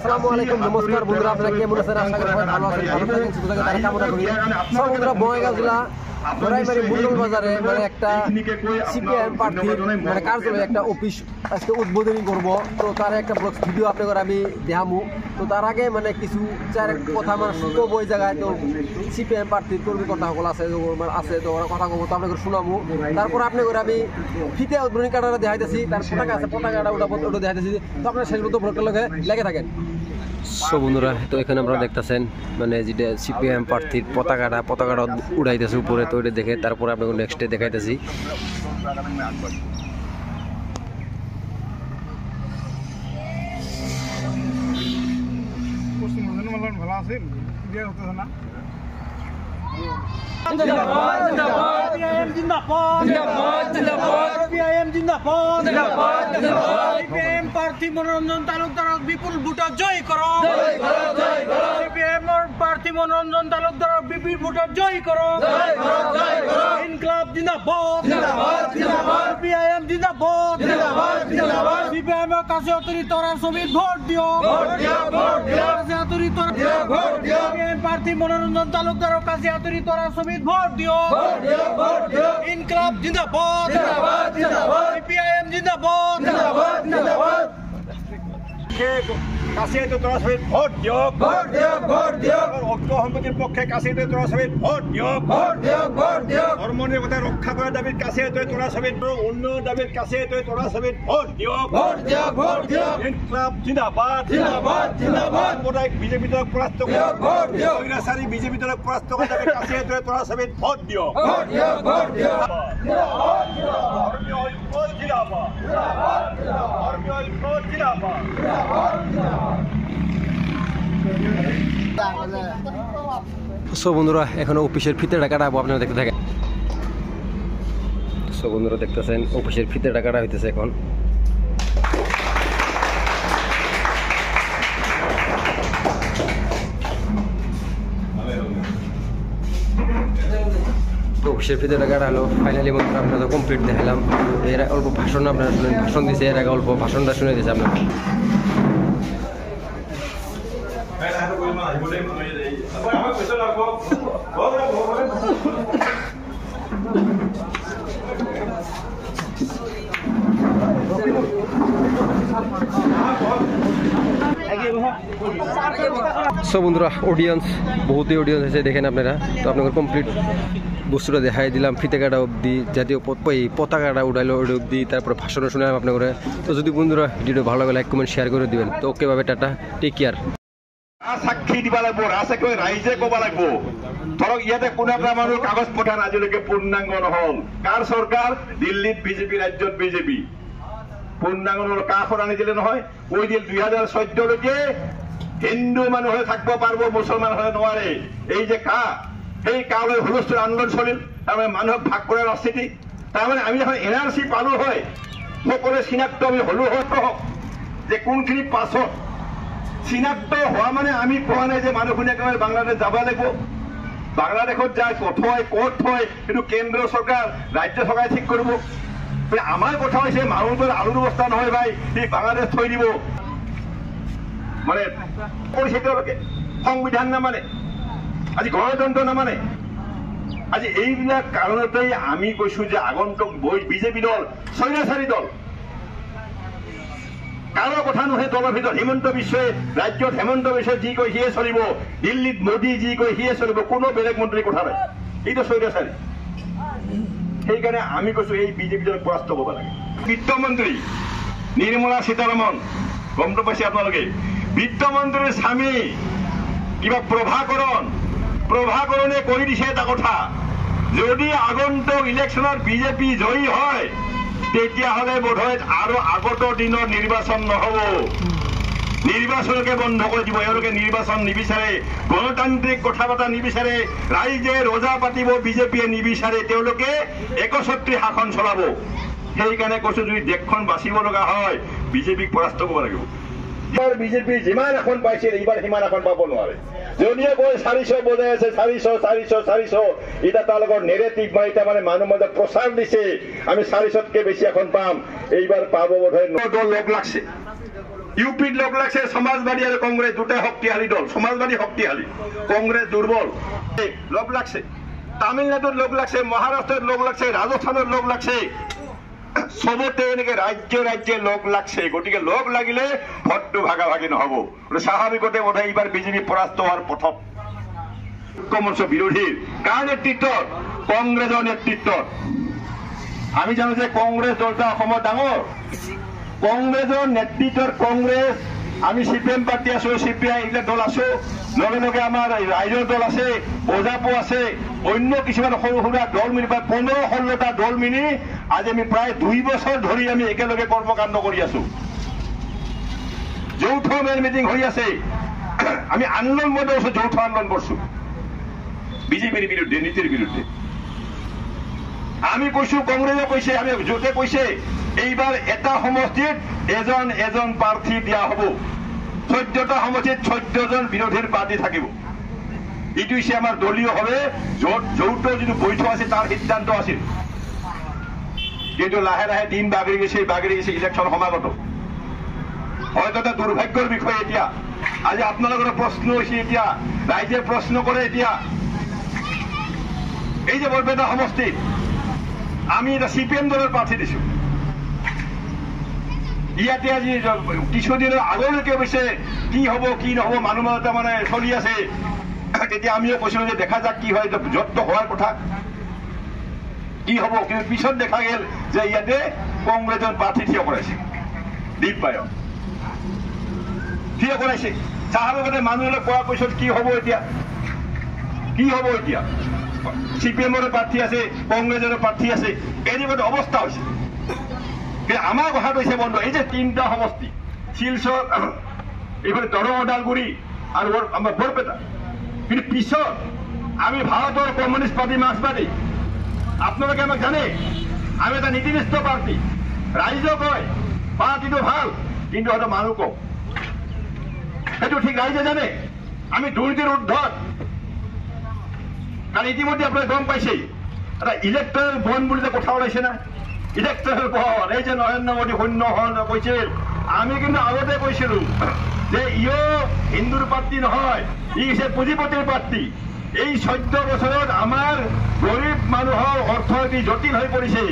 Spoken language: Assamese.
আসসালামু আলাইকুম, নমস্কার বন্ধুরা, আপনারা কেমন আছেন? আশা করি সবাই ভালো আছেন। ভালো থাকেন, সুস্থ থাকেন, তার কামনা করি। সব বন্ধুরা, বঙ্গাইগাঁও জেলা গোড়াইমারি মন্ডল বাজারে মানে একটা সিপিএম প্রার্থীর মানে কার্যালয়ে একটা অফিস আজকে উদ্বোধনী করবো। তো তার একটা ভিডিও আপনাদের আমি দেখামু। তো তার আগে মানে কিছু চার কথা মানে কব ওই জায়গায়। তো সিপিএম প্রার্থীর কর্মী কথা সকল আছে তো ওরা কথা কব, তো আপনাদের শোনাবো। তারপর আপনাদের আমি ফিতে উদ্বোধনী কার্ডটা দেখাইতেছি, তার পতাকা আছে, পতাকাটা ওটা দেখাইতেছি। তো আপনারা শেষ পর্যন্ত ভোটের লগে লেগে থাকেন। সো বন্ধুরা, তো এখানে আপনারা দেখতেছেন মানে যেটা সিপিএম প্রার্থীর পতাকাটা উড়াইতেছে উপরে। তো ওইটা দেখে তারপরে আপনাকে নেক্সটে দেখাইতেছি। প্রার্থী মনোরঞ্জন তালুকদার বিপুল ভোটার জয় করো। প্রার্থী মনোরঞ্জন তালুকদার বিপুল ভোটার জয় করো। ইনকলাব জিন্দাবাদ, সিপিআইএম জিন্দাবাদ। সিপিআইএম এর কাছে অতিরিক্ত ছবির ভোট দিও। প্রার্থী মনোরঞ্জন তালুকদারের কাছে অতিরিক্ত ছবির ভোট দিও। ইনকলাব জিন্দাবাদ, সিপিআইএম জিন্দাবাদ। কাছে তোরা সবাই ভোট দিও, ভোট দিও, ভোট দিও। ঐক্য সম্পত্তির পক্ষে কাছে তোরা সবাই ভোট দিও, ভোট দিও, ভোট দিও। ধর্মনিরপেক্ষতা রক্ষা করার দাবির কাছে তোরা সবাই, উন্নয়ন দাবির কাছে তোরা সবাই ভোট দিও, ভোট দিও, ভোট দিও। ইনকলাব জিন্দাবাদ, জিন্দাবাদ, জিন্দাবাদ। মোটাই বিজেপি দল পরাস্ত করে, ভোট দিও। কংগ্রেসারি বিজেপি দল পরাস্ত করে দাবির কাছে তোরা সবাই ভোট দিও, ভোট দিও, ভোট দিও। জিন্দাবাদ, ধর্মীয় ঐক্য জিন্দাবাদ, ধর্মীয় ঐক্য জিন্দাবাদ। সো বন্ধুরা, এখনো অফিসের ফিতেটা কাটাবো, আপনারা দেখতে থাকেন। সো বন্ধুরা, দেখতেছেন অফিসের ফিতেটা কাটা হইতেছে এখন। অফিসের ফিতেটা কাটা হলো ফাইনালি। বন্ধুরা, আপনারা তো কমপ্লিট দেখালাম। এর অল্প ভাষণ আপনারা শুনেন, ভাষণ দিয়েছে এর আগে, অল্প ভাষণটা শুনে দিয়েছে আপনারা। সো বন্ধুরা, অডিয়েন্স বহুতই অডিয়েন্স আছে, দেখেন আপনারা। তো আপনাদের কমপ্লিট বস্তুটা দেখাই দিলাম, ফিতে কাটা অবধি, জাতীয় পতাকাটা উঠাইলো ওটা অবধি, তারপরে ভাষণও শুনলাম আপনাদের। তো যদি বন্ধুরা ভিডিও ভালো লাগে লাইক কমেন্ট শেয়ার করে দিবেন। তো ওকে ভাবে টাটা, টেক কেয়ার। সাক্ষী দিবা লাগবো, রাজে রাইজে কব লাগবো। ধরক ইয়াতে কোনো একটা মানুষ কাগজ পঠান আজিলৈকে পূর্ণাঙ্গ নহল। কাৰ চৰকাৰ? দিল্লীত বিজেপি, ৰাজ্যত বিজেপি। পূর্ণাঙ্গ নহল, কাষত আনি দিলে নহয়। কৈ দিল 2014লৈকে হিন্দু মানুহে থাকিব পাৰিব, মুছলমান হলে নোৱাৰে। এই যে সেই কালৈ হুলস্থুল আন্দোলন চলিল, তাৰমানে মানুহক ভাগ কৰাৰ ৰাজনীতি। তাৰমানে আমি এখন NRC পালো হয়, সকলোৱে চিনাক্ত আমি হলো হয়, যে কোনখিনি পাছত চিনাক্ত হোৱা মানে আমি কোৱা নাই যে মানুহখিনি একেবাৰে বাংলাদেশ যাব লাগিব। বাংলাদেশত যায় ক'ত থয় সেইটো কেন্দ্ৰ চৰকাৰ, ৰাজ্য চৰকাৰে ঠিক কৰিব। আমাৰ কথা হৈছে মানুহৰ আলুৰ অৱস্থা নহয় ভাই, সি বাংলাদেশ থৈ দিব মানে কৰিছে। তেওঁলোকে সংবিধান নামানে, আজি গণতন্ত্ৰ নামানে। আজি এইবিলাক কাৰণতেই আমি কৈছো যে আগন্তুক বিজেপি দল স্বৈৰাচাৰী দল। কাৰো কথা নহয় দলৰ ভিতৰত। হিমন্ত বিশ্বই ৰাজ্যত হেমন্ত বিশ্বই যি কয় সিয়ে চলিব, দিল্লীত মোদী যি কয় সিয়ে চলিব, কোনো বেলেগ মন্ত্ৰীৰ কথা নাই। এইটো স্বৈৰাচাৰী। সেইকাৰণে আমি কৈছো এই বিজেপি দলক পৰাস্ত কৰিব লাগে। বিত্তমন্ত্ৰী নিৰ্মলা সীতাৰমণ, গমটো পাইছে আপোনালোকে, বিত্তমন্ত্ৰীৰ স্বামী কিবা প্ৰভাকৰণে কৈ দিছে এটা কথা, যদি আগন্তুক ইলেকশ্যনত বিজেপি জয়ী হয় তেতিয়াহ'লে বোধহয় আৰু আগত দিনৰ নিৰ্বাচন নহ'ব, নিৰ্বাচনকে বন্ধ কৰি দিব। এওঁলোকে নিৰ্বাচন নিবিচাৰে, গণতান্ত্ৰিক কথা পতা নিবিচাৰে, ৰাইজে ৰজা পাতিব বিজেপিয়ে নিবিচাৰে, তেওঁলোকে একছত্ৰী শাসন চলাব। সেইকাৰণে কৈছো যদি দেশখন বাচিব লগা হয় বিজেপিক পৰাস্ত কৰিব লাগিব। বিজেপি যিমান আসন পাইছিল এইবাৰ সিমান আসন পাব নোৱাৰে। যদিও কৈ 400 বজাই আছে, 400 এতিয়া তাৰ লগত নেৰেটিভ বা এতিয়া মানে মানুহ মাজত প্ৰচাৰ দিছে আমি 400তকৈ বেছি আসন পাম, এইবাৰ পাব বোধহয়। দল লগ লাগছে, ইউপিত লগ লাগছে সমাজবাদী আর কংগ্রেস দুটাই শক্তিশালী দল, সমাজবাদী শক্তিশালী, কংগ্রেস দুর্বল লগ লাগছে। তামিলনাডুত লগ লাগছে, মহারাষ্ট্রের লগ লাগছে, রাজস্থানের লগ লাগছে, সবতে এনেকে রাজ্যে রাজ্যে লগ লাগছে। গতিকে লগ লাগিলে ভোটটো ভাগাভাগি নহব। স্বাভাৱিকতে বোধ হয় এইবাৰ বিজেপি পৰাস্ত হোৱাৰ পথত। ঐক্যমঞ্চ বিৰোধীৰ কাৰ নেতৃত্বত? কংগ্ৰেছৰ নেতৃত্বত। আমি জানো যে কংগ্ৰেছ দলটা অসমৰ ডাঙৰ, কংগ্ৰেছৰ নেতৃত্বত কংগ্ৰেছ, আমি CPM পাৰ্টি আছো, CPI এইবিলাক দল আছো, লগে লগে আমাৰ ৰাইজৰ দল আছে, বজাপো আছে, অন্য কিছুমান সৰু সুৰা দল মিলি 15-16টা দল মিলি আজি আমি প্ৰায় 2 বছৰ ধৰি আমি একেলগে কৰ্মকাণ্ড কৰি আছো। যৌথ মেল মিটিং হৈ আছে, আমি আন্দোলন মধ্যে আছো, যৌথ আন্দোলন করছো বিজেপির বিরুদ্ধে, নীতির বিরুদ্ধে। আমি কৈছো, কংগ্রেসে কৈছে, আমি জোটে কৈছে এইবার এটা সমষ্টিত এজন এজন প্রার্থী দিয়া হব, 14টা সমষ্টিত 14 জন বিরোধীর প্রার্থী থাকিব। এইটো হৈছে আমাৰ দলীয়ভাৱে যৌথ যিটো বৈঠক আছে তাৰ সিদ্ধান্ত আছিল। কিন্তু লাহে লাহে দিন বাগৰি গৈছে ইলেকশ্যন সমাগত। হয়তো এটা দুৰ্ভাগ্যৰ বিষয়। এতিয়া আজি আপোনালোকৰ প্ৰশ্ন হৈছে, এতিয়া ৰাইজে প্ৰশ্ন কৰে, এতিয়া এই যে বৰপেটা সমষ্টিত আমি এটা CPM দলৰ প্ৰাৰ্থী দিছো। ইয়াতে আজি কিছুদিনৰ আগলৈকে অৱশ্যে কি হব কি নহব মানুহ মাজতে মানে চলি আছে। তেতিয়া আমিও কৈছিলো যে দেখা যাক কি হয়, যত হোৱাৰ কথা কি হব। কিন্তু পিছত দেখা গেল যে ইয়াতে কংগ্ৰেছৰ প্ৰাৰ্থী থিয় কৰাইছে, দীপ বায়ক থিয় কৰাইছে। স্বাভাৱিকতে মানুহবিলাক কোৱা কৈছিল কি হব এতিয়া, কি হব এতিয়া। CPMৰ প্ৰাৰ্থী আছে, কংগ্ৰেছৰ প্ৰাৰ্থী আছে, এনেকুৱা অৱস্থা হৈছে। কিন্তু আমাৰ কথাটো হৈছে বন্ধু, এই যে 3টা সমষ্টি শিলচৰ, এইফালে দৰং, ওদালগুৰি আৰু আমাৰ বৰপেটা, কিন্তু পিছত আমি ভাৰতৰ কমিউনিষ্ট পাৰ্টি, মাৰ্ক্সবাদী, আপোনালোকে আমাক জানে আমি এটা নীতিনিষ্ঠ পাৰ্টি। ৰাইজে কয় পাৰ্টিটো ভাল, কিন্তু হয়তো মানুহ কম, সেইটো ঠিক ৰাইজে জানে। আমি দুৰ্নীতিৰ ঊৰ্ধত, কাৰণ ইতিমধ্যে আপোনালোকে গম পাইছেই এটা ইলেক্ট্ৰেল বণ্ড বুলি যে কথা ওলাইছে না, ইলেক্ট্ৰেল বণ্ড। এই যে নৰেন্দ্ৰ মোদী শূন্য হল কৈছিল, আমি কিন্তু আগতে কৈছিলো যে ইও হিন্দুৰ পাৰ্টি নহয়, ই হৈছে পুঁজিপতিৰ পাৰ্টি। এই 14 বছৰত আমাৰ গৰীব মানুহৰ অৰ্থনীতি জটিল হৈ পৰিছে।